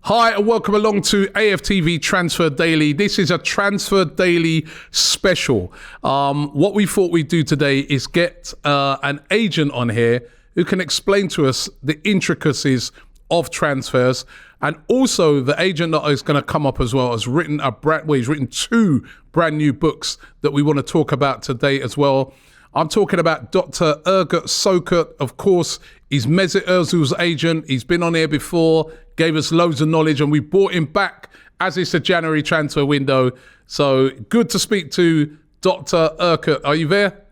Hi and welcome along to AFTV Transfer Daily. This is a Transfer Daily special. What we thought we'd do today is get an agent on here who can explain to us the intricacies of transfers, and also the agent that is going to come up as well has written he's written two brand new books that we want to talk about today as well. I'm talking about Dr. Erkut Sogut. Of course, he's Mesut Ozil's agent. He's been on here before, gave us loads of knowledge, and we brought him back as it's the January transfer window. So good to speak to Dr. Erkut. Are you there?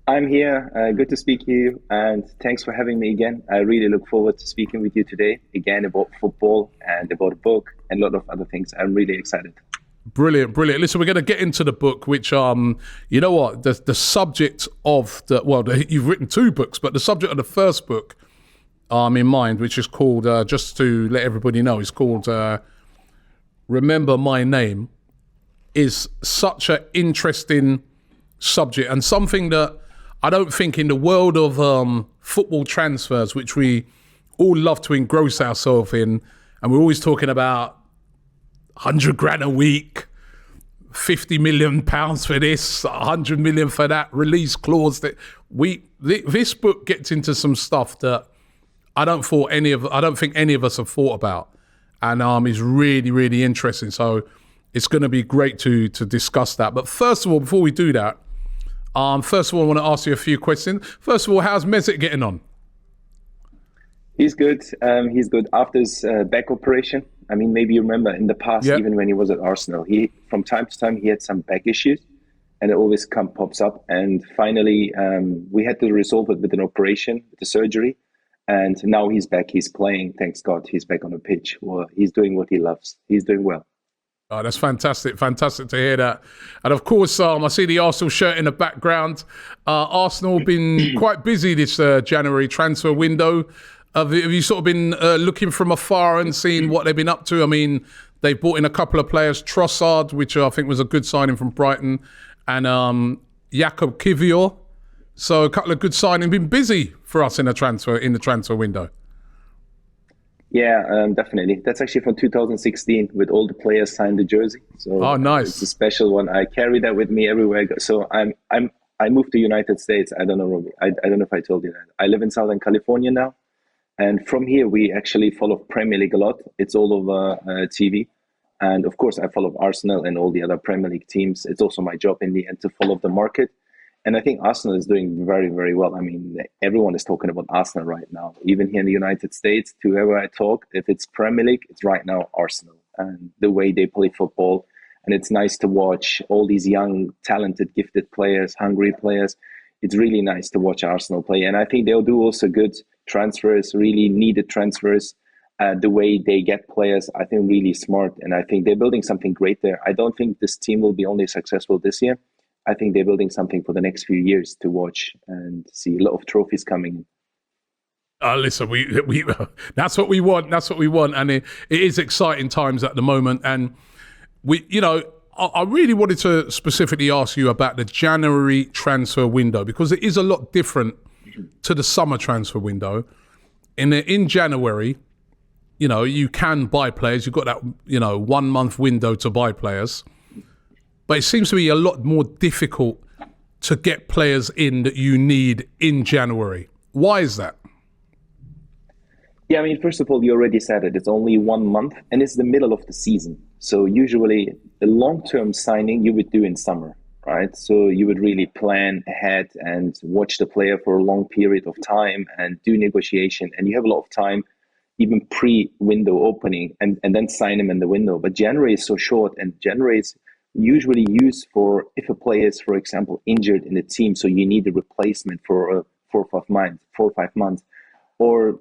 I'm here. Good to speak to you, and thanks for having me again. I really look forward to speaking with you today, again, about football and about a book and a lot of other things. I'm really excited. Brilliant. Listen, we're going to get into the book, which, you know what, the subject of you've written two books, but the subject of the first book in mind, which is called, just to let everybody know, is called Remember My Name, is such an interesting subject and something that I don't think in the world of football transfers, which we all love to engross ourselves in, and we're always talking about 100 grand a week, 50 million pounds for this, 100 million for that, release clause. That this book gets into some stuff that I don't think any of us have thought about, and is really, really interesting. So it's going to be great to discuss that. But first of all, before we do that, I want to ask you a few questions. First of all, how's Mesut getting on? He's good. He's good after his back operation. I mean, maybe you remember in the past, even when he was at Arsenal, from time to time he had some back issues, and it always pops up. And finally, we had to resolve it with an operation, with the surgery, and now he's back. He's playing. Thanks God, he's back on the pitch. Well, he's doing what he loves. He's doing well. Oh, that's fantastic to hear that. And of course, I see the Arsenal shirt in the background. Arsenal been quite busy this January transfer window. Have you sort of been looking from afar and seeing what they've been up to? I mean, they brought in a couple of players, Trossard, which I think was a good signing from Brighton, and Jakub Kivior. So a couple of good signings. Been busy for us in the transfer window. Yeah, definitely. That's actually from 2016, with all the players signed the jersey. So nice. It's a special one. I carry that with me everywhere I go. So I moved to United States. I don't know, I don't know if I told you that. I live in Southern California now. And from here, we actually follow Premier League a lot. It's all over TV. And of course, I follow Arsenal and all the other Premier League teams. It's also my job in the end to follow the market. And I think Arsenal is doing very, very well. I mean, everyone is talking about Arsenal right now. Even here in the United States, to whoever I talk, if it's Premier League, it's right now Arsenal. And the way they play football. And it's nice to watch all these young, talented, gifted players, hungry players. It's really nice to watch Arsenal play. And I think they'll do also good transfers, really needed transfers. The way they get players, I think really smart. And I think they're building something great there. I don't think this team will be only successful this year. I think they're building something for the next few years to watch and see a lot of trophies coming in. Listen, we that's what we want. That's what we want. And it is exciting times at the moment. And I really wanted to specifically ask you about the January transfer window, because it is a lot different to the summer transfer window. In January, you can buy players. You've got that, 1 month window to buy players. But it seems to be a lot more difficult to get players in that you need in January. Why is that? Yeah, I mean, first of all, you already said it. It's only 1 month and it's the middle of the season. So usually a long-term signing you would do in summer, right? So you would really plan ahead and watch the player for a long period of time and do negotiation. And you have a lot of time, even pre-window opening, and then sign him in the window. But January is so short, and January is usually used for if a player is, for example, injured in the team, so you need a replacement for 4 or 5 months, or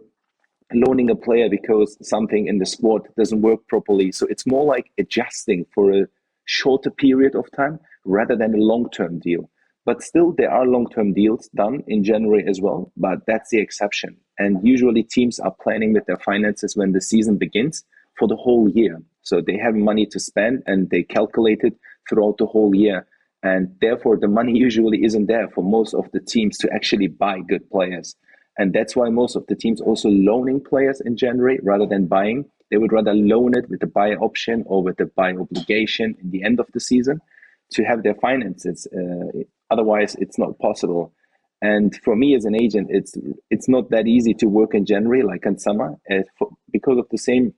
loaning a player because something in the squad doesn't work properly. So it's more like adjusting for a shorter period of time rather than a long-term deal. But still, there are long-term deals done in January as well, but that's the exception. And usually teams are planning with their finances when the season begins for the whole year. So they have money to spend and they calculate it throughout the whole year. And therefore, the money usually isn't there for most of the teams to actually buy good players. And that's why most of the teams also loaning players in January rather than buying. They would rather loan it with the buy option or with the buy obligation in the end of the season to have their finances. Otherwise, it's not possible. And for me as an agent, it's not that easy to work in January like in summer because of the same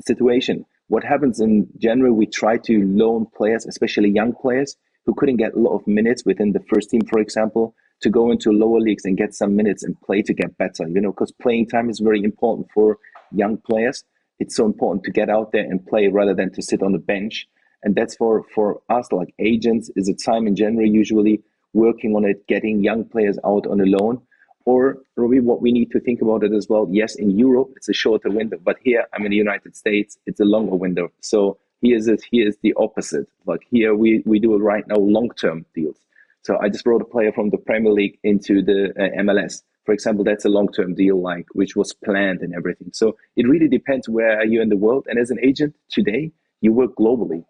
situation. What happens in January, we try to loan players, especially young players who couldn't get a lot of minutes within the first team, for example, to go into lower leagues and get some minutes and play to get better, because playing time is very important for young players. It's so important to get out there and play rather than to sit on the bench. And that's for us, like agents, is a time in January usually working on it, getting young players out on a loan. Or, Robbie, what we need to think about it as well. Yes, in Europe, it's a shorter window, but here, I'm in the United States, it's a longer window. So here's the opposite. Like here, we do it right now, long-term deals. So I just brought a player from the Premier League into the MLS. For example, that's a long-term deal, like which was planned and everything. So it really depends where are you in the world. And as an agent today, you work globally.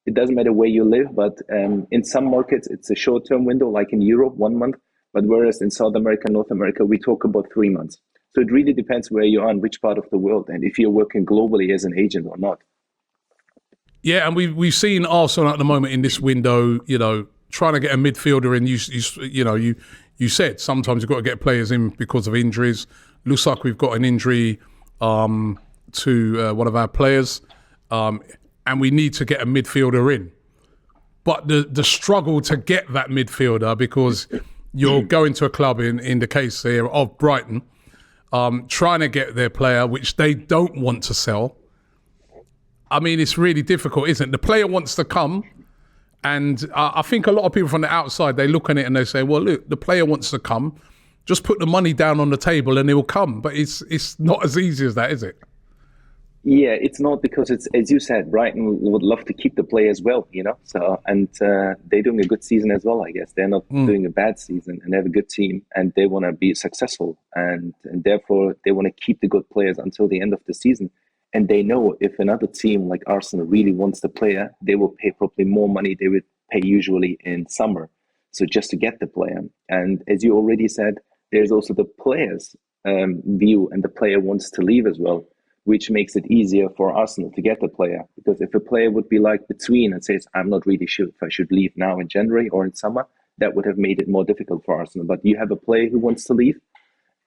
It doesn't matter where you live, but in some markets, it's a short-term window, like in Europe, 1 month. But whereas in South America, North America, we talk about 3 months. So it really depends where you are and which part of the world, and if you're working globally as an agent or not. Yeah, and we've seen Arsenal at the moment in this window, trying to get a midfielder in. You said sometimes you've got to get players in because of injuries. Looks like we've got an injury to one of our players, and we need to get a midfielder in. But the struggle to get that midfielder, because you're going to a club in the case here of Brighton, trying to get their player, which they don't want to sell. I mean, it's really difficult, isn't it? The player wants to come, and I think a lot of people from the outside, they look at it and they say, well, look, the player wants to come. Just put the money down on the table and he'll come. But it's not as easy as that, is it? Yeah, it's not, because it's, as you said, Brighton would love to keep the play as well, So, and they're doing a good season as well, I guess. They're not doing a bad season, and they have a good team, and they want to be successful, and therefore they want to keep the good players until the end of the season. And they know if another team like Arsenal really wants the player, they will pay probably more money they would pay usually in summer. So just to get the player. And as you already said, there's also the player's view, and the player wants to leave as well, which makes it easier for Arsenal to get the player. Because if a player would be like between and says, I'm not really sure if I should leave now in January or in summer, that would have made it more difficult for Arsenal. But you have a player who wants to leave,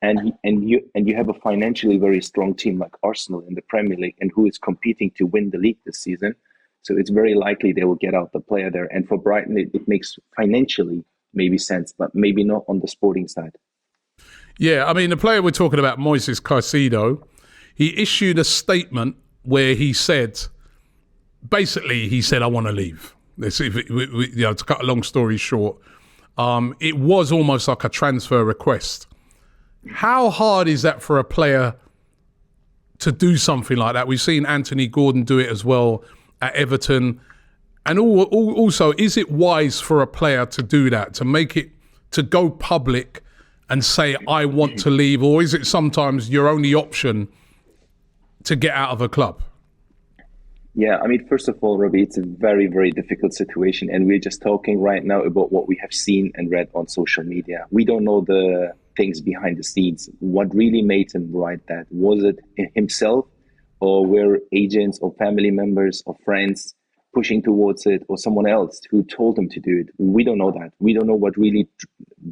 and you have a financially very strong team like Arsenal in the Premier League, and who is competing to win the league this season. So it's very likely they will get out the player there. And for Brighton, it makes financially maybe sense, but maybe not on the sporting side. Yeah, I mean, the player we're talking about, Moises Caicedo, he issued a statement where he said, I want to leave. To cut a long story short, it was almost like a transfer request. How hard is that for a player to do something like that? We've seen Anthony Gordon do it as well at Everton. And also, is it wise for a player to do that, to go public and say, I want to leave? Or is it sometimes your only option to get out of a club? Yeah, I mean, first of all, Robbie, it's a very, very difficult situation. And we're just talking right now about what we have seen and read on social media. We don't know the things behind the scenes. What really made him write that? Was it himself, or were agents or family members or friends pushing towards it, or someone else who told him to do it? We don't know that. We don't know what really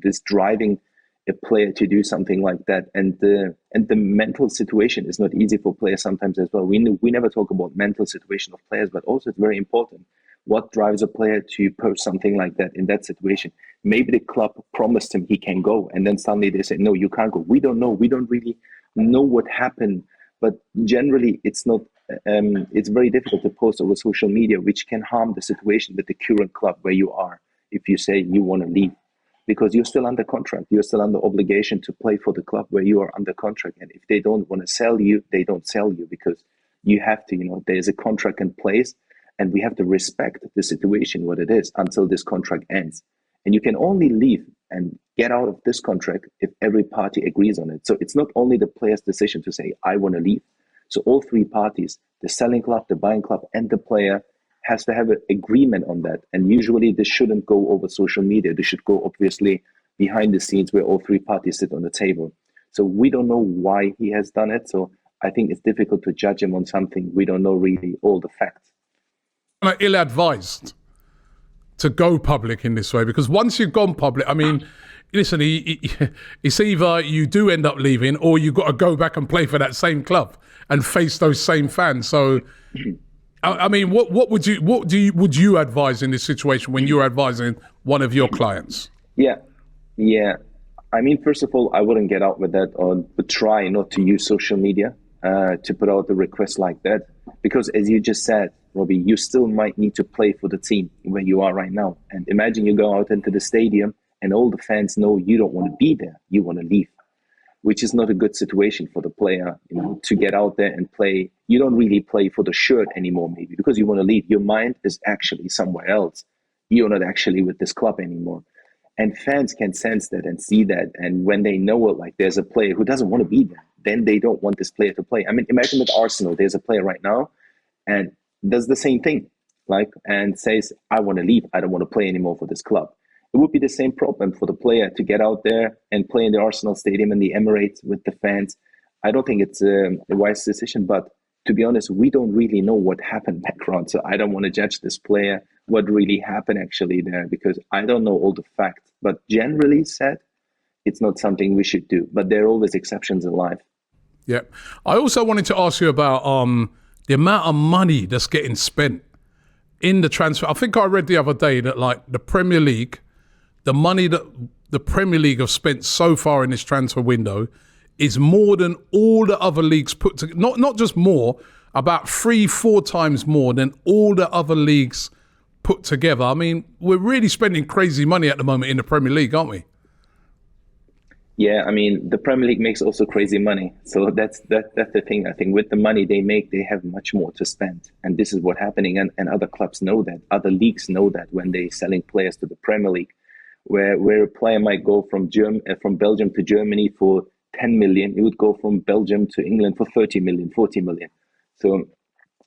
is driving a player to do something like that. And the mental situation is not easy for players sometimes as well. We never talk about mental situation of players, but also it's very important. What drives a player to post something like that in that situation? Maybe the club promised him he can go, and then suddenly they say, no, you can't go. We don't know. We don't really know what happened. But generally, it's not. It's very difficult to post over social media, which can harm the situation with the current club where you are. If you say you want to leave, because you're still under contract, you're still under obligation to play for the club where you are under contract. And if they don't want to sell you, they don't sell you, because you have to. There's a contract in place, and we have to respect the situation, what it is, until this contract ends. And you can only leave and get out of this contract if every party agrees on it. So it's not only the player's decision to say, I want to leave. So all three parties, the selling club, the buying club, and the player, has to have an agreement on that. And usually this shouldn't go over social media. This should go obviously behind the scenes where all three parties sit on the table. So we don't know why he has done it. So I think it's difficult to judge him on something. We don't know really all the facts. Ill-advised to go public in this way, because once you've gone public, I mean, listen, it's either you do end up leaving or you've got to go back and play for that same club and face those same fans. So, I mean, what would you advise in this situation when you're advising one of your clients? Yeah. I mean, first of all, I wouldn't get out with that, or would try not to use social media to put out a request like that, because as you just said, Robbie, you still might need to play for the team where you are right now. And imagine you go out into the stadium and all the fans know you don't want to be there, you want to leave, which is not a good situation for the player, to get out there and play. You don't really play for the shirt anymore, maybe, because you want to leave. Your mind is actually somewhere else. You're not actually with this club anymore. And fans can sense that and see that. And when they know it, like there's a player who doesn't want to be there, then they don't want this player to play. I mean, imagine with Arsenal, there's a player right now and does the same thing, and says, I want to leave. I don't want to play anymore for this club. It would be the same problem for the player to get out there and play in the Arsenal Stadium in the Emirates with the fans. I don't think it's a wise decision, but to be honest, we don't really know what happened background. So I don't want to judge this player, what really happened actually there, because I don't know all the facts. But generally said, it's not something we should do. But there are always exceptions in life. Yeah. I also wanted to ask you about the amount of money that's getting spent in the transfer. I think I read the other day that like the Premier League, the money that the Premier League have spent so far in this transfer window is more than all the other leagues put together. Not just more, about 3-4 times more than all the other leagues put together. I mean, we're really spending crazy money at the moment in the Premier League, aren't we? Yeah, I mean, the Premier League makes also crazy money. So that's the thing. I think with the money they make, they have much more to spend. And this is what's happening. And other clubs know that. Other leagues know that when they're selling players to the Premier League, where a player might go from Belgium to Germany for 10 million, it would go from Belgium to England for 30 million, 40 million. So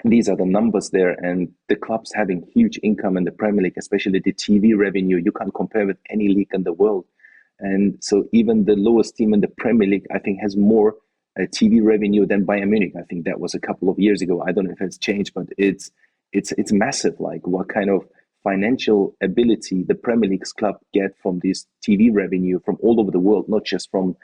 these are the numbers there. And the clubs having huge income in the Premier League, especially the TV revenue, you can't compare with any league in the world. And so even the lowest team in the Premier League, I think, has more TV revenue than Bayern Munich. I think that was a couple of years ago. I don't know if it's changed, but it's massive. Like what kind of financial ability the Premier League's club get from this TV revenue from all over the world, not just from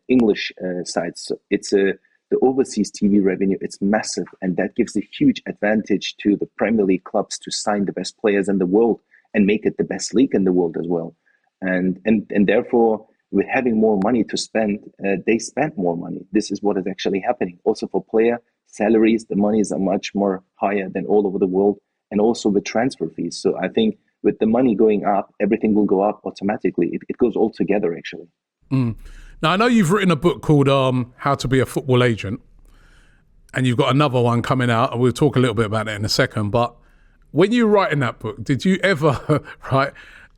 English sites. So it's the overseas TV revenue. It's massive, and that gives a huge advantage to the Premier League clubs to sign the best players in the world and make it the best league in the world as well. And therefore, with having more money to spend, they spend more money. This is what is actually happening. Also for player salaries, the monies are much more higher than all over the world, and also with transfer fees. So I think with the money going up, everything will go up automatically. It goes all together, actually. Mm. Now, I know you've written a book called How to Be a Football Agent, and you've got another one coming out, and we'll talk a little bit about that in a second. But when you were writing that book, did you ever,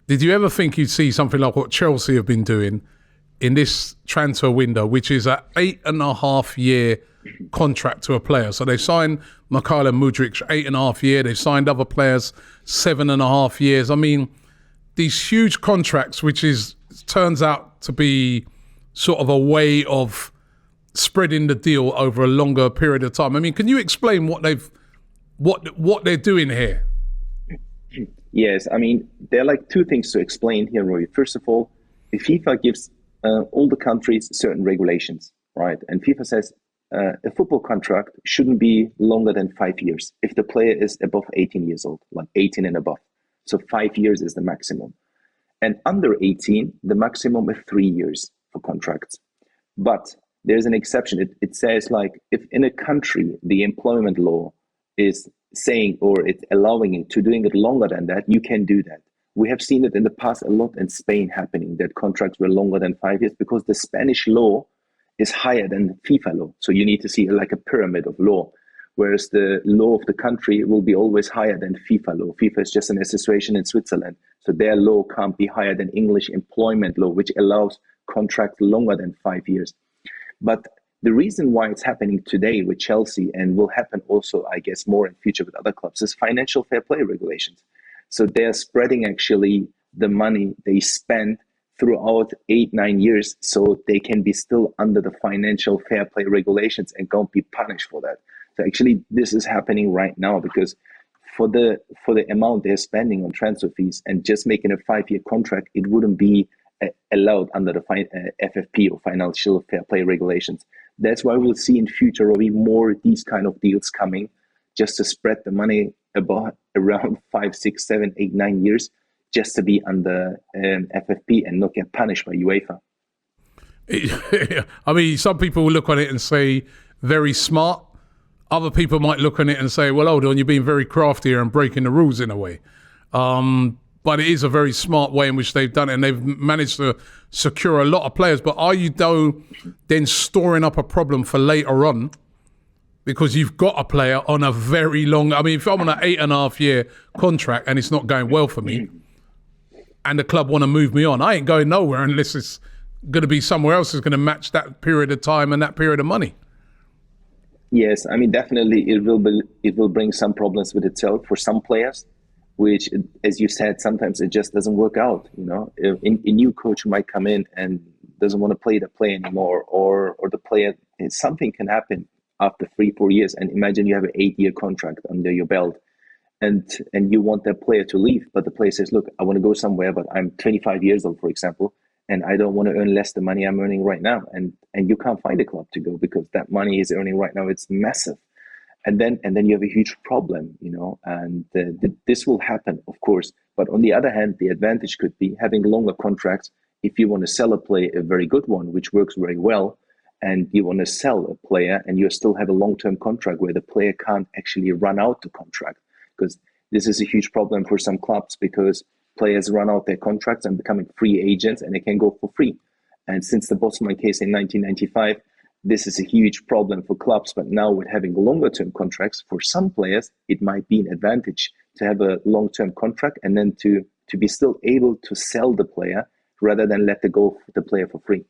Did you ever think you'd see something like what Chelsea have been doing in this transfer window, which is an 8.5-year contract to a player? So they signed Mikhailo Mudryk 8.5 years. They've signed other players 7.5 years. I mean, these huge contracts, which turns out to be sort of a way of spreading the deal over a longer period of time. I mean, can you explain what they're doing here? Yes, I mean, there are like two things to explain here, Roy. First of all, the FIFA gives all the countries certain regulations, right? And FIFA says a football contract shouldn't be longer than 5 years if the player is above 18 years old, like 18 and above. So 5 years is the maximum. And under 18, the maximum is 3 years for contracts. But there's an exception. It says like if in a country, the employment law is saying or it's allowing it to doing it longer than that, you can do that. We have seen it in the past a lot in Spain happening, that contracts were longer than 5 years because the Spanish law is higher than the FIFA law. So you need to see like a pyramid of law, whereas the law of the country will be always higher than FIFA law. FIFA is just an association in Switzerland. So their law can't be higher than English employment law, which allows contracts longer than 5 years. But the reason why it's happening today with Chelsea and will happen also, I guess, more in future with other clubs is financial fair play regulations. So they're spreading actually the money they spend throughout 8-9 years, so they can be still under the financial fair play regulations and don't be punished for that. So actually, this is happening right now because for the amount they're spending on transfer fees and just making a 5-year contract, it wouldn't be allowed under the FFP or financial fair play regulations. That's why we'll see in future, Robbie, more these kind of deals coming, just to spread the money around 5, 6, 7, 8, 9 years, just to be under FFP and not get punished by UEFA. I mean, some people will look on it and say very smart. Other people might look on it and say, well, hold on, you're being very crafty here and breaking the rules in a way. But it is a very smart way in which they've done it, and they've managed to secure a lot of players. But are you, though, then storing up a problem for later on? Because you've got a player on a very long... I mean, if I'm on an 8.5-year contract and it's not going well for me and the club want to move me on, I ain't going nowhere unless it's going to be somewhere else that's going to match that period of time and that period of money. Yes, I mean, definitely it will bring some problems with itself for some players, which, as you said, sometimes it just doesn't work out. You know, a new coach might come in and doesn't want to play the play anymore, or the player, something can happen after 3-4 years. And imagine you have an 8-year contract under your belt, and you want that player to leave, but the player says, look, I want to go somewhere, but I'm 25 years old, for example, and I don't want to earn less the money I'm earning right now. And you can't find a club to go because that money he's earning right now, it's massive. And then you have a huge problem, you know, and this will happen, of course. But on the other hand, the advantage could be having longer contracts. If you want to sell a player, a very good one, which works very well, and you want to sell a player and you still have a long-term contract where the player can't actually run out the contract, because this is a huge problem for some clubs, because players run out their contracts and becoming free agents and they can go for free. And since the Bosman case in 1995, this is a huge problem for clubs. But now with having longer term contracts, for some players, it might be an advantage to have a long-term contract and then to be still able to sell the player rather than let the player for free.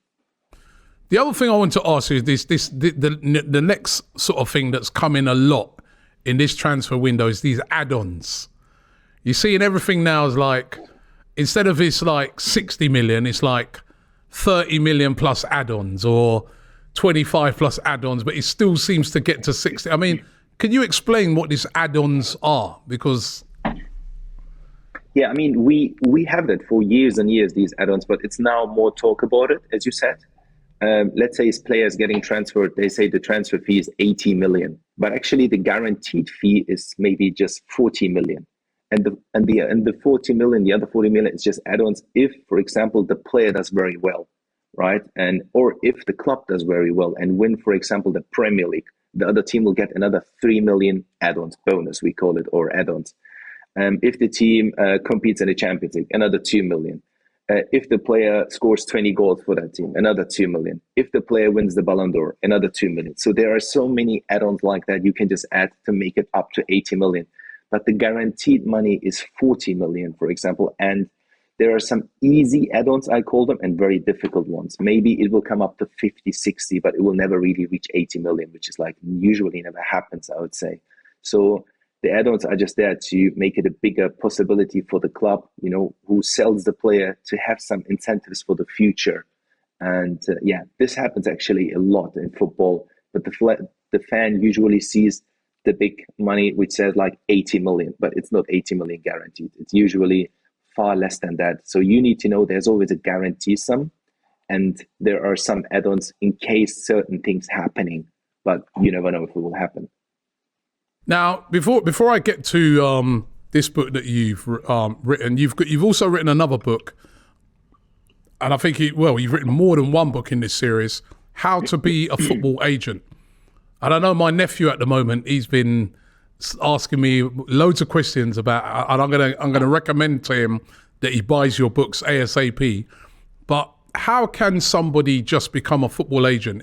The other thing I want to ask you is the next sort of thing that's coming a lot in this transfer window is these add-ons. You see, in everything now is like, instead of it's like 60 million, it's like 30 million plus add-ons, or 25 plus add-ons, but it still seems to get to 60. I mean, can you explain what these add-ons are? Because... Yeah, I mean, we have that for years and years, these add-ons, but it's now more talk about it, as you said. Let's say players getting transferred, they say the transfer fee is 80 million, but actually the guaranteed fee is maybe just 40 million. And the 40 million, the other 40 million is just add-ons if, for example, the player does very well, right? Or if the club does very well and win, for example, the Premier League, the other team will get another 3 million add-ons, bonus we call it, or add-ons. If the team competes in the Champions League, another 2 million. If the player scores 20 goals for that team, another 2 million. If the player wins the Ballon d'Or, another 2 million. So there are so many add-ons like that you can just add to make it up to 80 million. But the guaranteed money is 40 million, for example. And there are some easy add-ons, I call them, and very difficult ones. Maybe it will come up to 50, 60, but it will never really reach 80 million, which is like usually never happens, I would say. So the add-ons are just there to make it a bigger possibility for the club, you know, who sells the player, to have some incentives for the future. And this happens actually a lot in football. But the fan usually sees the big money, which says like 80 million, but it's not 80 million guaranteed. It's usually far less than that. So you need to know there's always a guarantee sum, and there are some add-ons in case certain things happening, but you never know if it will happen. Now, before I get to this book that you've written, you've also written another book, and I think you've written more than one book in this series, How to Be a Football Agent. And I know my nephew at the moment, he's been asking me loads of questions about, and I'm gonna recommend to him that he buys your books ASAP. But how can somebody just become a football agent?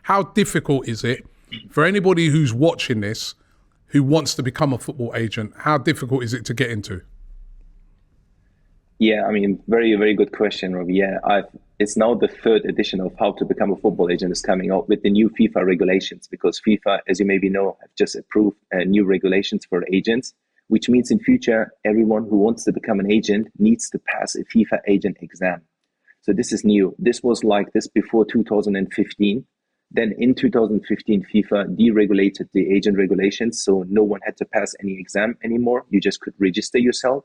How difficult is it for anybody who's watching this, who wants to become a football agent? How difficult is it to get into? Yeah, I mean, very, very good question, Robbie. Yeah, it's now the third edition of How to Become a Football Agent is coming out with the new FIFA regulations, because FIFA, as you maybe know, have just approved new regulations for agents, which means in future, everyone who wants to become an agent needs to pass a FIFA agent exam. So this is new. This was like this before 2015. Then in 2015, FIFA deregulated the agent regulations. So no one had to pass any exam anymore. You just could register yourself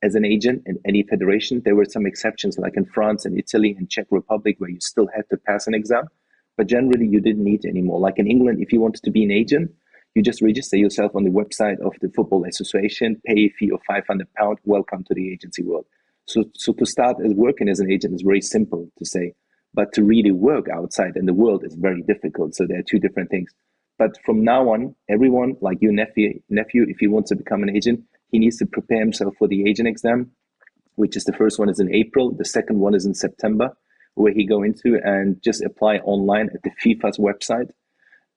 as an agent in any federation. There were some exceptions like in France and Italy and Czech Republic where you still had to pass an exam. But generally, you didn't need it anymore. Like in England, if you wanted to be an agent, you just register yourself on the website of the Football Association, pay a fee of £500, welcome to the agency world. So to start as working as an agent is very simple to say, but to really work outside in the world is very difficult. So there are two different things. But from now on, everyone, like your nephew, if he wants to become an agent, he needs to prepare himself for the agent exam, which is the first one is in April. The second one is in September, where he go into and just apply online at the FIFA's website.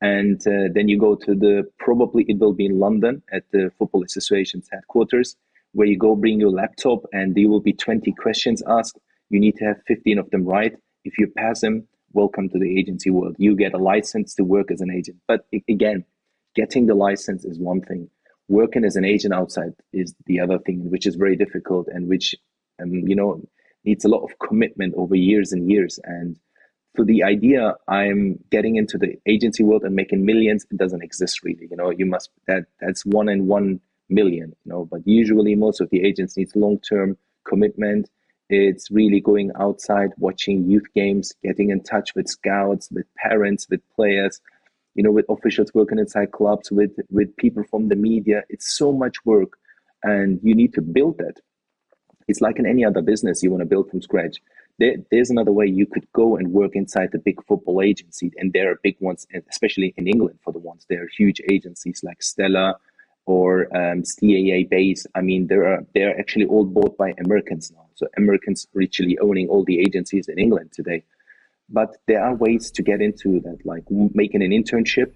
And then you go to probably it will be in London at the Football Association's headquarters, where you go bring your laptop and there will be 20 questions asked. You need to have 15 of them right. If you pass them, welcome to the agency world. You get a license to work as an agent. But again, getting the license is one thing. Working as an agent outside is the other thing, which is very difficult and which, needs a lot of commitment over years and years. And so the idea I'm getting into the agency world and making millions, it doesn't exist really. That's 1 in 1 million, but usually most of the agents needs long-term commitment. It's really going outside, watching youth games, getting in touch with scouts, with parents, with players, with officials working inside clubs, with people from the media. It's so much work and you need to build that. It's like in any other business you want to build from scratch. There's another way you could go and work inside the big football agency. And there are big ones, especially in England for the ones. There are huge agencies like Stella or CAA Base. I mean, they're actually all bought by Americans now. So Americans are actually owning all the agencies in England today. But there are ways to get into that, like making an internship,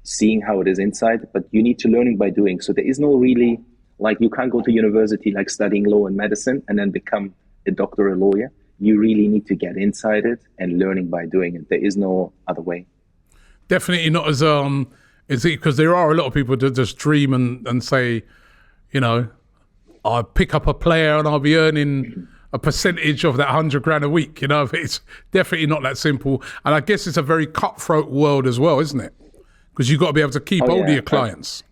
seeing how it is inside, but you need to learning by doing. So there is no really, like you can't go to university like studying law and medicine and then become a doctor or a lawyer. You really need to get inside it and learning by doing it. There is no other way. Definitely not as is it because there are a lot of people that just dream and say, I'll pick up a player and I'll be earning a percentage of that $100,000 a week. It's definitely not that simple. And I guess it's a very cutthroat world as well, isn't it? Because you've got to be able to keep all of your clients.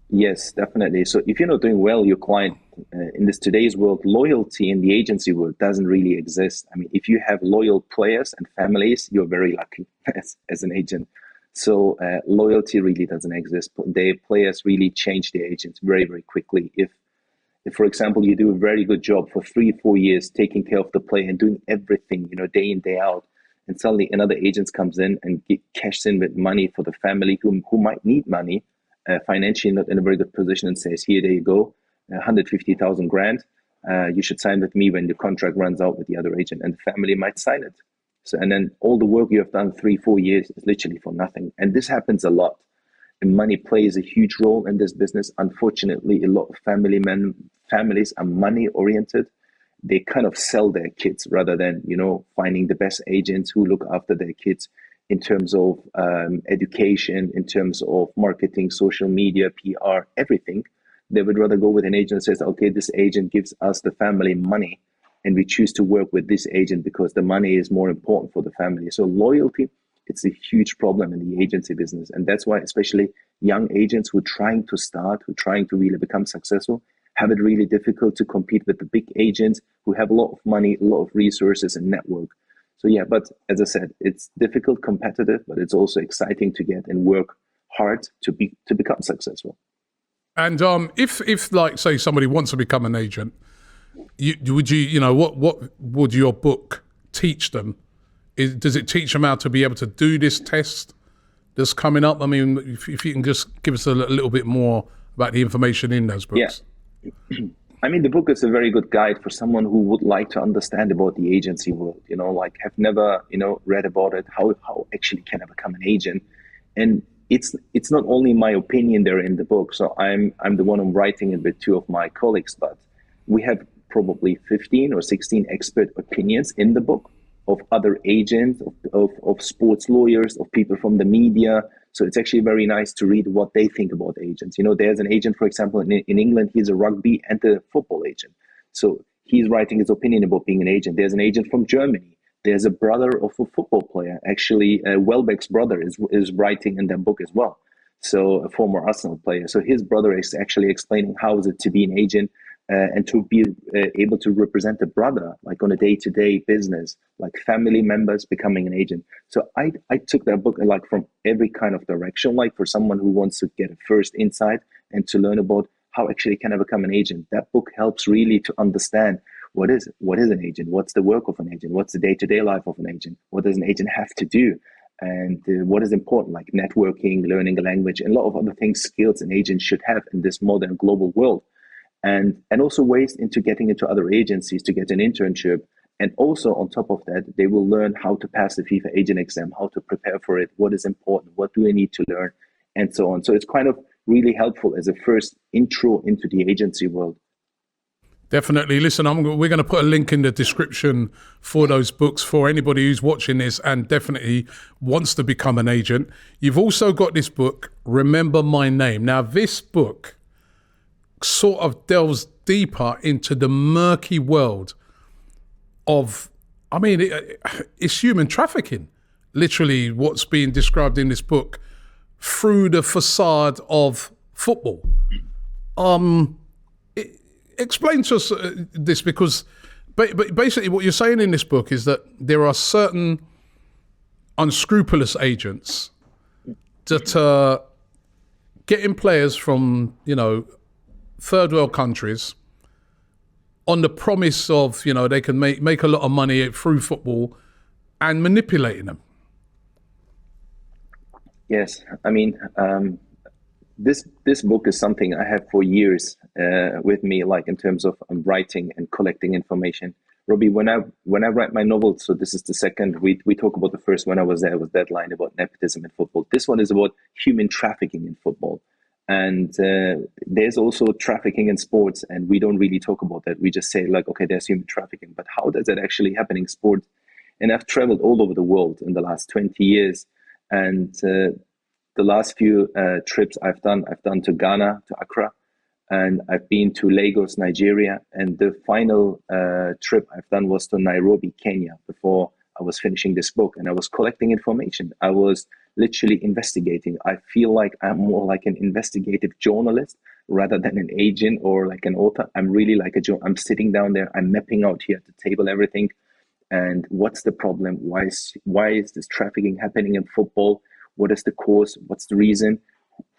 Yes, definitely. So if you're not doing well, your client in this today's world, loyalty in the agency world doesn't really exist. I mean, if you have loyal players and families, you're very lucky as an agent. So loyalty really doesn't exist. The players really change their agents very, very quickly. If, for example, you do a very good job for 3-4 years, taking care of the player and doing everything, day in, day out, and suddenly another agent comes in and cashes in with money for the family who might need money, financially not in a very good position, and says, here, there you go, 150,000 grand. You should sign with me when the contract runs out with the other agent, and the family might sign it. So, and then all the work you have done 3-4 years is literally for nothing. And this happens a lot. And money plays a huge role in this business. Unfortunately, a lot of families are money oriented. They kind of sell their kids rather than, finding the best agents who look after their kids in terms of education, in terms of marketing, social media, PR, everything. They would rather go with an agent that says, okay, this agent gives us, the family, money, and we choose to work with this agent because the money is more important for the family. So loyalty, it's a huge problem in the agency business. And that's why especially young agents who are trying to start, who are trying to really become successful, have it really difficult to compete with the big agents who have a lot of money, a lot of resources and network. So yeah, but as I said, it's difficult, competitive, but it's also exciting to get and work hard to become successful. And if like, say, somebody wants to become an agent, what would your book teach them? Does it teach them how to be able to do this test that's coming up? I mean, if you can just give us a little bit more about the information in those books. Yeah. I mean, the book is a very good guide for someone who would like to understand about the agency world, have never, read about it, how actually can I become an agent? And it's not only my opinion there in the book. So I'm the one who's writing it with two of my colleagues, but we have probably 15 or 16 expert opinions in the book of other agents, of sports lawyers, of people from the media. So it's actually very nice to read what they think about agents. There's an agent, for example, in England, he's a rugby and a football agent. So he's writing his opinion about being an agent. There's an agent from Germany. There's a brother of a football player. Actually, Welbeck's brother is writing in that book as well. So a former Arsenal player. So his brother is actually explaining how is it to be an agent and to be able to represent a brother, like on a day-to-day business, like family members becoming an agent. So I took that book like from every kind of direction, like for someone who wants to get a first insight and to learn about how actually can I become an agent. That book helps really to understand what is an agent, what's the work of an agent, what's the day-to-day life of an agent, what does an agent have to do, and what is important, like networking, learning a language, and a lot of other things, skills an agent should have in this modern global world. And also ways into getting into other agencies to get an internship. And also on top of that, they will learn how to pass the FIFA agent exam, how to prepare for it, what is important, what do they need to learn, and so on. So it's kind of really helpful as a first intro into the agency world. Definitely. Listen, we're going to put a link in the description for those books for anybody who's watching this and definitely wants to become an agent. You've also got this book, Remember My Name. Now, this book sort of delves deeper into the murky world of, it's human trafficking, literally what's being described in this book through the facade of football. Explain to us this, because basically what you're saying in this book is that there are certain unscrupulous agents that are getting players from, third world countries on the promise of, they can make a lot of money through football and manipulating them. Yes, this book is something I have for years with me, like in terms of writing and collecting information. Robbie, when I write my novel, so this is the second, we talk about the first when I was there, was Deadline, about nepotism in football. This one is about human trafficking in football. And there's also trafficking in sports, and we don't really talk about that. We just say like, okay, there's human trafficking, but how does that actually happen in sports? And I've traveled all over the world in the last 20 years. And the last few trips I've done to Ghana, to Accra, and I've been to Lagos, Nigeria. And the final trip I've done was to Nairobi, Kenya, before I was finishing this book. And I was collecting information. I was literally investigating. I feel like I'm more like an investigative journalist rather than an agent or like an author. I'm really like I'm sitting down there, I'm mapping out here at the table everything. And what's the problem? Why is this trafficking happening in football? What is the cause? What's the reason?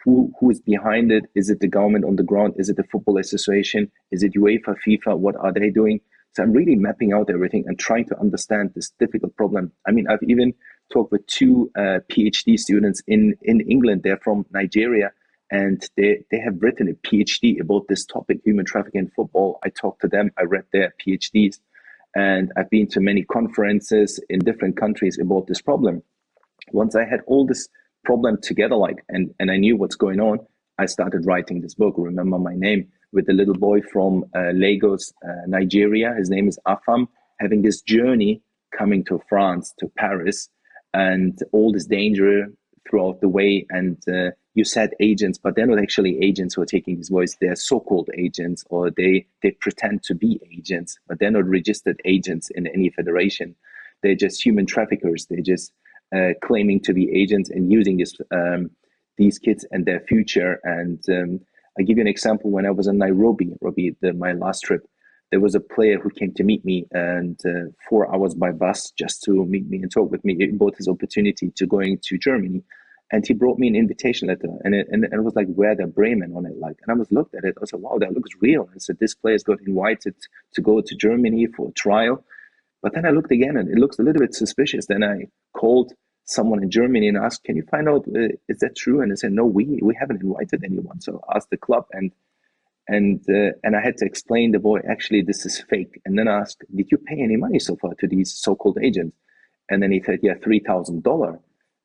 Who is behind it? Is it the government on the ground? Is it the Football Association? Is it UEFA, FIFA? What are they doing? So I'm really mapping out everything and trying to understand this difficult problem. I've even talked with two PhD students in England. They're from Nigeria, and they have written a PhD about this topic, human trafficking in football. I talked to them. I read their PhDs, and I've been to many conferences in different countries about this problem. Once I had all this problem together, and I knew what's going on, I started writing this book, Remember My Name, with a little boy from Lagos, Nigeria. His name is Afam, having this journey coming to France, to Paris, and all this danger throughout the way. And you said agents, but they're not actually agents who are taking this voice. They're so-called agents, or they pretend to be agents, but they're not registered agents in any federation. They're just human traffickers. They're just claiming to be agents and using these kids and their future. And I give you an example. When I was in Nairobi, my last trip, there was a player who came to meet me, and 4 hours by bus just to meet me and talk with me about his opportunity to going to Germany. And he brought me an invitation letter, and it was like Werder Bremen on it. And I was looked at it. I said, wow, that looks real. I said, this player's got invited to go to Germany for a trial. But then I looked again, and it looks a little bit suspicious. Then I called someone in Germany and asked, can you find out, is that true? And they said, no, we haven't invited anyone. So I asked the club, and I had to explain the boy, actually, this is fake. And then I asked, did you pay any money so far to these so-called agents? And then he said, yeah, $3,000.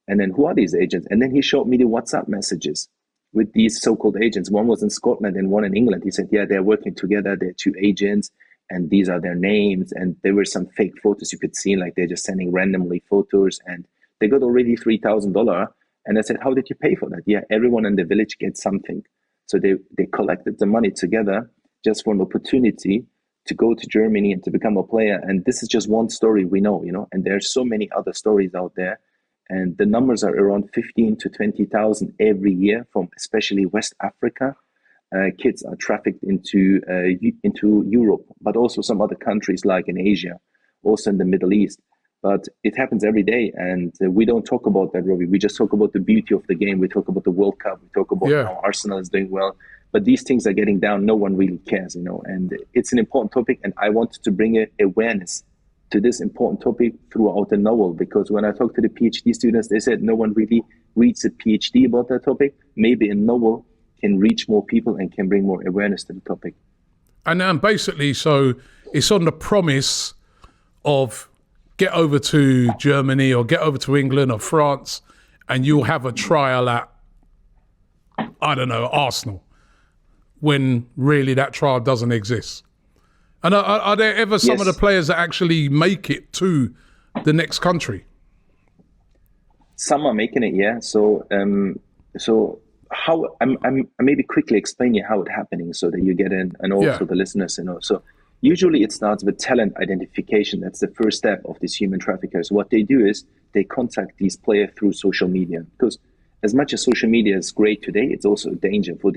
And then who are these agents? And then he showed me the WhatsApp messages with these so-called agents. One was in Scotland and one in England. He said, yeah, they're working together. They're two agents, and these are their names. And there were some fake photos you could see, like they're just sending randomly photos, and they got already $3,000. And I said, how did you pay for that? Yeah, everyone in the village gets something. So they collected the money together just for an opportunity to go to Germany and to become a player. And this is just one story we know, and there's so many other stories out there. And the numbers are around 15 to 20,000 every year from especially West Africa. Kids are trafficked into Europe, but also some other countries like in Asia, also in the Middle East. But it happens every day, and we don't talk about that, Robbie. We just talk about the beauty of the game. We talk about the World Cup. We talk about how Arsenal is doing well. But these things are getting down. No one really cares, and it's an important topic. And I wanted to bring awareness to this important topic throughout the novel, because when I talked to the PhD students, they said no one really reads a PhD about that topic. Maybe a novel can reach more people and can bring more awareness to the topic. And basically, so it's on the promise of get over to Germany or get over to England or France and you'll have a trial at, I don't know, Arsenal, when really that trial doesn't exist. And are there ever some of the players that actually make it to the next country? Some are making it, yeah. So how I'm maybe quickly explain you how it's happening so that you get in, and also the listeners, So usually it starts with talent identification. That's the first step of these human traffickers. What they do is they contact these players through social media, because as much as social media is great today, it's also a danger for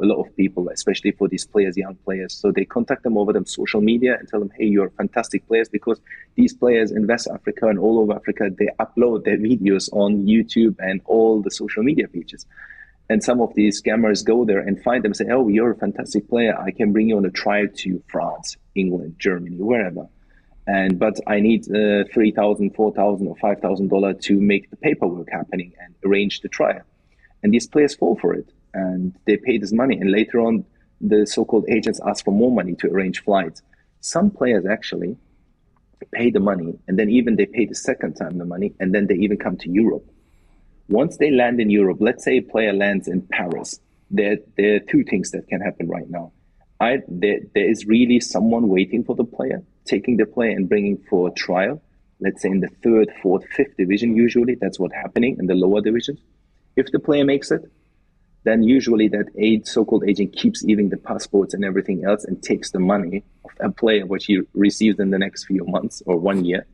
a lot of people, especially for these players, young players. So they contact them over them social media and tell them, hey, you're fantastic players, because these players in West Africa and all over Africa, they upload their videos on YouTube and all the social media pages. And some of these scammers go there and find them and say, oh, you're a fantastic player. I can bring you on a trial to France, England, Germany, wherever. But I need $3,000, $4,000 or $5,000 to make the paperwork happening and arrange the trial. And these players fall for it, and they pay this money. And later on, the so-called agents ask for more money to arrange flights. Some players actually pay the money, and then even they pay the second time the money, and then they even come to Europe. Once they land in Europe, let's say a player lands in Paris, there are two things that can happen right now. There is really someone waiting for the player, taking the player and bringing for a trial, let's say in the 3rd, 4th, 5th division. Usually that's what's happening in the lower divisions. If the player makes it, then usually that so-called agent keeps even the passports and everything else and takes the money of a player, which he receives in the next few months or 1 year.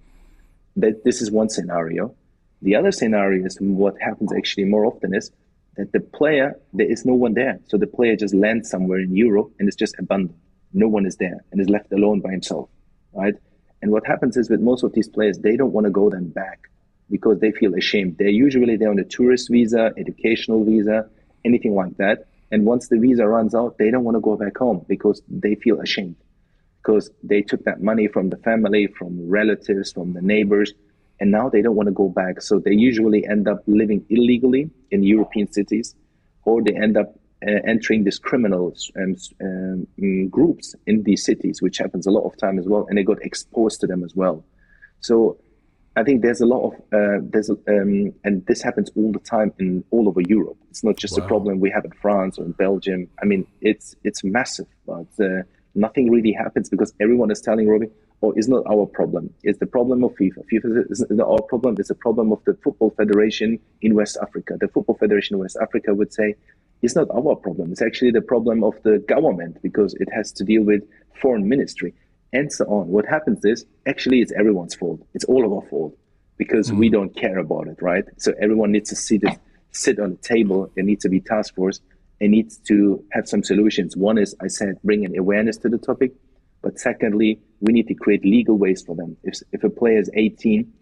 This is one scenario. The other scenario is what happens actually more often is that the player, there is no one there. So the player just lands somewhere in Europe and is just abandoned. No one is there and is left alone by himself, right? And what happens is with most of these players, they don't want to go then back because they feel ashamed. They're on a tourist visa, educational visa, anything like that. And once the visa runs out, they don't want to go back home because they feel ashamed, because they took that money from the family, from relatives, from the neighbors, and now they don't want to go back. So they usually end up living illegally in European cities, or they end up entering these criminals groups in these cities, which happens a lot of time as well, and they got exposed to them as well. So I think there's a lot of and this happens all the time in all over Europe. It's not just a problem we have in France or in Belgium. I mean, it's massive, but nothing really happens because everyone is telling Robbie, "Oh, it's not our problem. It's the problem of FIFA. FIFA is not our problem. It's a problem of the Football Federation in West Africa." The Football Federation in West Africa would say, "It's not our problem. It's actually the problem of the government because it has to deal with foreign ministry." And so on. What happens is, actually, it's everyone's fault. It's all of our fault because we don't care about it, right? So everyone needs to sit on the table. There needs to be task force. It needs to have some solutions. One is, I said, bringing awareness to the topic. But secondly, we need to create legal ways for them. If a player is 18,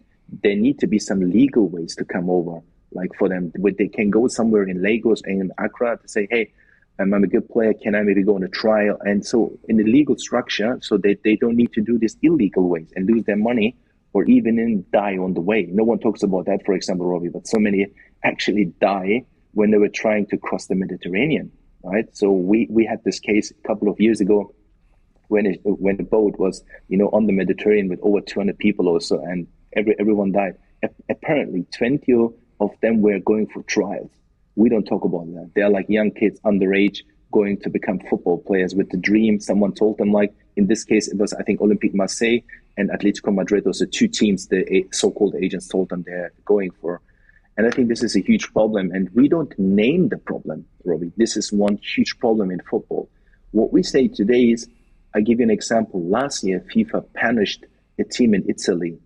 there need to be some legal ways to come over, like for them, where they can go somewhere in Lagos and in Accra to say, hey, I'm a good player, can I maybe go on a trial? And so in the legal structure, so that they don't need to do this illegal ways and lose their money or even die on the way. No one talks about that, for example, Robbie, but so many actually die when they were trying to cross the Mediterranean, right? So we had this case a couple of years ago when the boat was, on the Mediterranean with over 200 people or so, and everyone died. Apparently, 20 of them were going for trials. We don't talk about that. They're like young kids underage going to become football players with the dream. Someone told them, like in this case, it was, I think, Olympique Marseille and Atletico Madrid. Those are two teams the so-called agents told them they're going for. And I think this is a huge problem. And we don't name the problem, Robbie. This is one huge problem in football. What we say today is, I give you an example. Last year, FIFA punished a team in Italy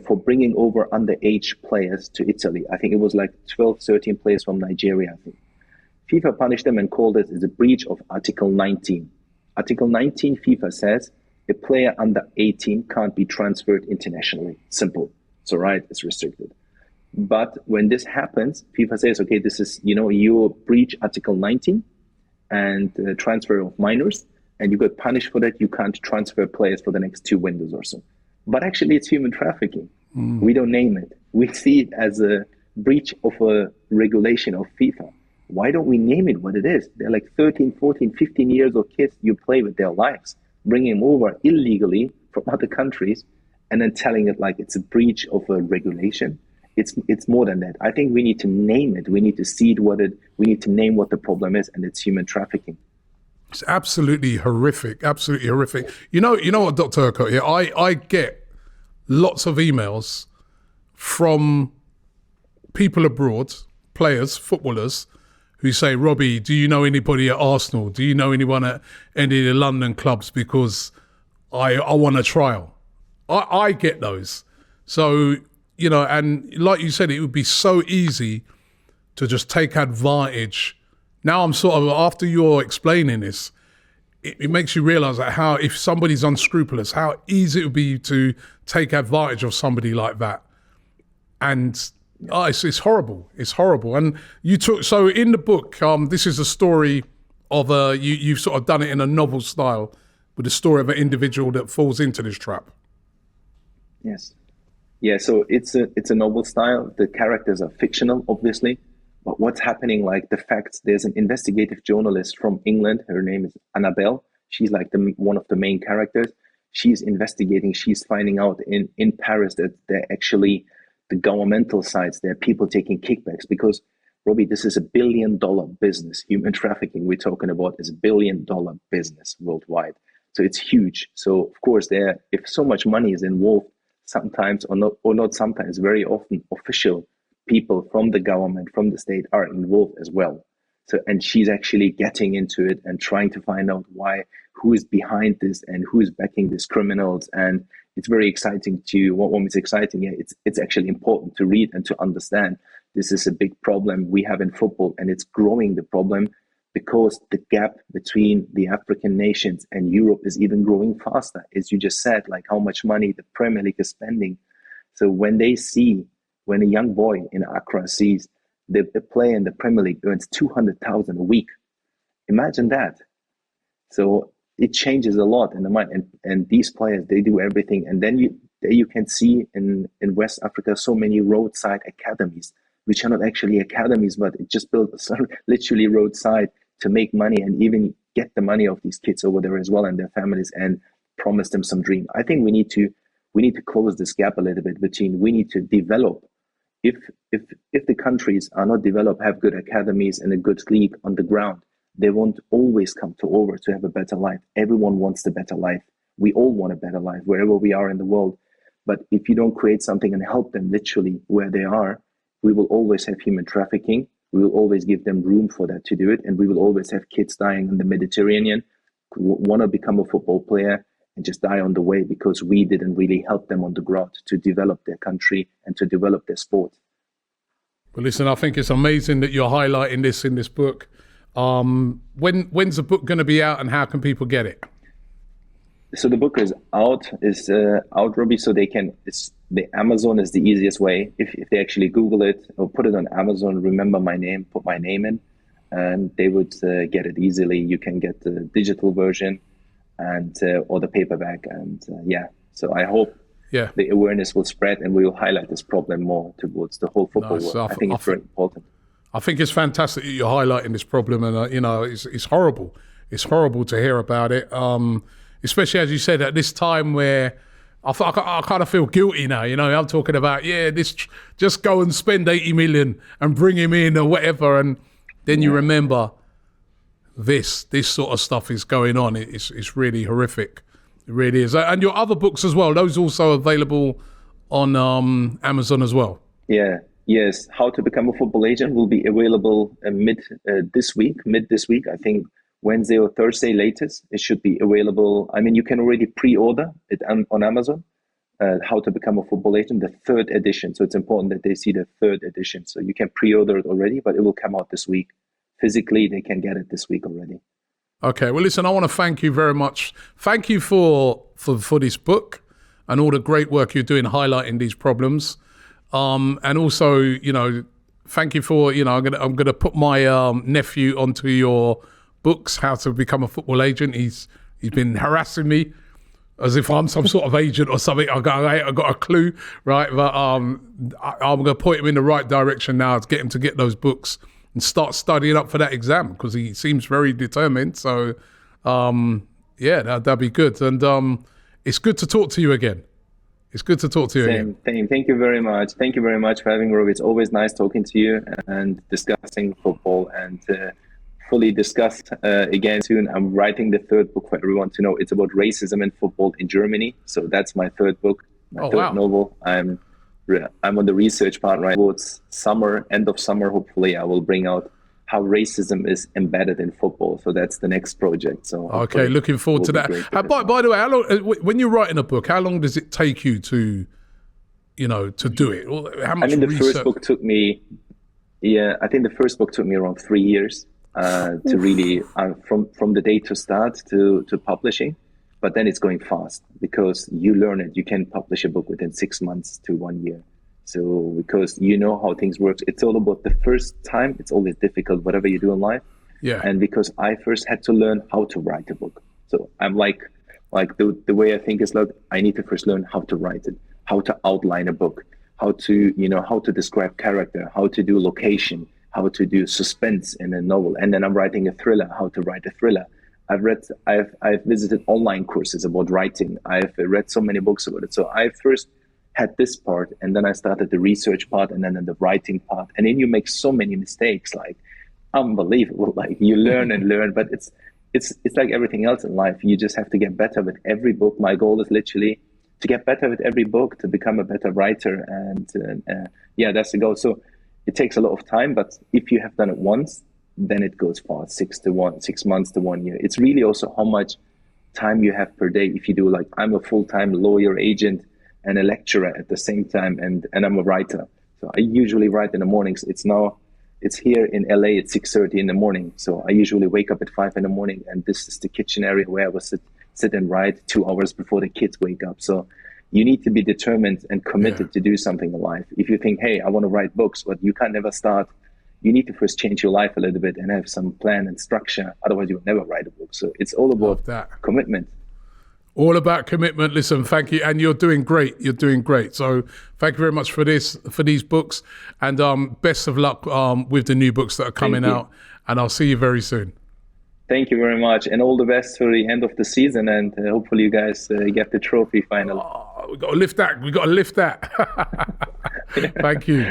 for bringing over underage players to Italy. I think it was like 12, 13 players from Nigeria, I think. FIFA punished them and called it as a breach of Article 19. Article 19, FIFA says a player under 18 can't be transferred internationally. Simple. So, right, it's restricted. But when this happens, FIFA says, okay, this is, you breach Article 19 and transfer of minors, and you get punished for that. You can't transfer players for the next 2 windows or so. But actually, it's human trafficking. We don't name it. We see it as a breach of a regulation of FIFA. Why don't we name it what it is? They're like 13, 14, 15 years old kids. You play with their lives, bringing them over illegally from other countries, and then telling it like it's a breach of a regulation. It's more than that. I think we need to name it. We need to see it we need to name what the problem is, and it's human trafficking. It's absolutely horrific. Absolutely horrific. You know what, Dr. Erkut? Yeah, I get lots of emails from people abroad, players, footballers, who say, Robbie, do you know anybody at Arsenal? Do you know anyone at any of the London clubs? Because I want a trial. I get those. So, and like you said, it would be so easy to just take advantage. Now I'm sort of, after you're explaining this, it makes you realise that how, if somebody's unscrupulous, how easy it would be to take advantage of somebody like that. And it's horrible. It's horrible. And so in the book, this is a story of you've sort of done it in a novel style with the story of an individual that falls into this trap. Yes. Yeah, so it's a novel style. The characters are fictional, obviously. But what's happening, like the facts, there's an investigative journalist from England. Her name is Annabelle. She's like one of the main characters. She's investigating. She's finding out in Paris that they're actually the governmental sides. There are people taking kickbacks because, Robbie, this is $1 billion business. Human trafficking we're talking about is $1 billion business worldwide. So it's huge. So of course, if so much money is involved, sometimes or not sometimes, very often official people from the government, from the state are involved as well. So, and she's actually getting into it and trying to find out who is behind this and who is backing these criminals. And it's very exciting what is exciting, it's actually important to read and to understand. This is a big problem we have in football, and it's growing, the problem, because the gap between the African nations and Europe is even growing faster. As you just said, like how much money the Premier League is spending. So when a young boy in Accra sees the player in the Premier League earns 200,000 a week, imagine that. So it changes a lot in the mind. And these players, they do everything. And then you can see in West Africa so many roadside academies, which are not actually academies, but it just built literally roadside to make money and even get the money of these kids over there as well and their families and promise them some dream. I think we need to close this gap a little bit we need to develop. If the countries are not developed, have good academies and a good league on the ground, they won't always come over to have a better life. Everyone wants the better life. We all want a better life wherever we are in the world. But if you don't create something and help them literally where they are, we will always have human trafficking. We will always give them room for that to do it. And we will always have kids dying in the Mediterranean, who want to become a football player and just die on the way because we didn't really help them on the ground to develop their country and to develop their sport. Well, listen, I think it's amazing that you're highlighting this in this book. When's the book going to be out and how can people get it? So the book is out, Robbie, so the Amazon is the easiest way. If they actually Google it or put it on Amazon, remember my name, put my name in, and they would get it easily. You can get the digital version and or the paperback. And so I hope the awareness will spread and we will highlight this problem more towards the whole football world. I think it's very important. I think it's fantastic that you're highlighting this problem, and it's horrible. It's horrible to hear about it, especially as you said at this time where I kind of feel guilty now. I'm talking about just go and spend 80 million and bring him in or whatever, and then you remember this sort of stuff is going on. It's really horrific. It really is. And your other books as well, those also available on Amazon as well. Yeah. Yes, How to Become a Football Agent will be available mid this week. I think Wednesday or Thursday latest. It should be available. I mean, you can already pre-order it on Amazon. How to Become a Football Agent, the third edition. So it's important that they see the third edition. So you can pre-order it already, but it will come out this week. Physically, they can get it this week already. Okay, well, listen, I want to thank you very much. Thank you for this book and all the great work you're doing highlighting these problems. And also, you know, thank you for, you know, I'm gonna put my nephew onto your books, How to Become a Football Agent. He's been harassing me as if I'm some sort of agent or something. I got a clue, right? But I'm going to point him in the right direction now to get those books and start studying up for that exam, because he seems very determined. So, yeah, that'd be good. And it's good to talk to you again. It's good to talk to you again. Same. Thank you very much. Thank you very much for having me, Rob. It's always nice talking to you and discussing football, and fully discussed again soon. I'm writing the third book for everyone to know. It's about racism in football in Germany. So that's my third book, my third novel. I'm on the research part right now. It's summer, end of summer, hopefully I will bring out how racism is embedded in football. So that's the next project. So okay, looking forward to that. By the way, how long, when you're writing a book, how long does it take you to do it? How much the first book took me, I think the first book took me around 3 years. To really from the day to start to publishing, but then it's going fast because you learn it. You can publish a book within 6 months to 1 year. So because you know how things work, it's all about the first time. It's always difficult, whatever you do in life. Yeah. And because I first had to learn how to write a book, so I'm like the way I think is like I need to first learn how to write it, how to outline a book, how to describe character, how to do location, how to do suspense in a novel. And then I'm writing a thriller, how to write a thriller. I've visited online courses about writing. I've read so many books about it. So I first had this part, and then I started the research part, and then the writing part. And then you make so many mistakes, like unbelievable. Like you learn and learn, but it's like everything else in life. You just have to get better with every book. My goal is literally to get better with every book, to become a better writer. And that's the goal. So it takes a lot of time, but if you have done it once, then it goes fast, 6 months to 1 year. It's really also how much time you have per day. If you do, like, I'm a full-time lawyer, agent, and a lecturer at the same time, and I'm a writer. So I usually write in the mornings. It's here in LA at 6:30 in the morning. So I usually wake up at 5 in the morning, and this is the kitchen area where I will sit and write 2 hours before the kids wake up. So you need to be determined and committed to do something in life. If you think, hey, I want to write books, but you can't never start, you need to first change your life a little bit and have some plan and structure. Otherwise, you'll never write a book. So it's all about commitment. All about commitment. Listen, thank you. And you're doing great. You're doing great. So thank you very much for these books. And best of luck with the new books that are coming out. And I'll see you very soon. Thank you very much. And all the best for the end of the season. And hopefully you guys get the trophy finally. Oh, we've got to lift that. We've got to lift that. Thank you.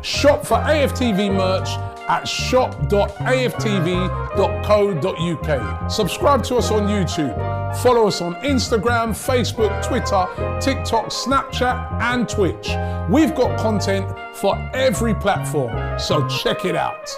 Shop for AFTV merch at shop.aftv.co.uk. Subscribe to us on YouTube. Follow us on Instagram, Facebook, Twitter, TikTok, Snapchat, and Twitch. We've got content for every platform, so check it out.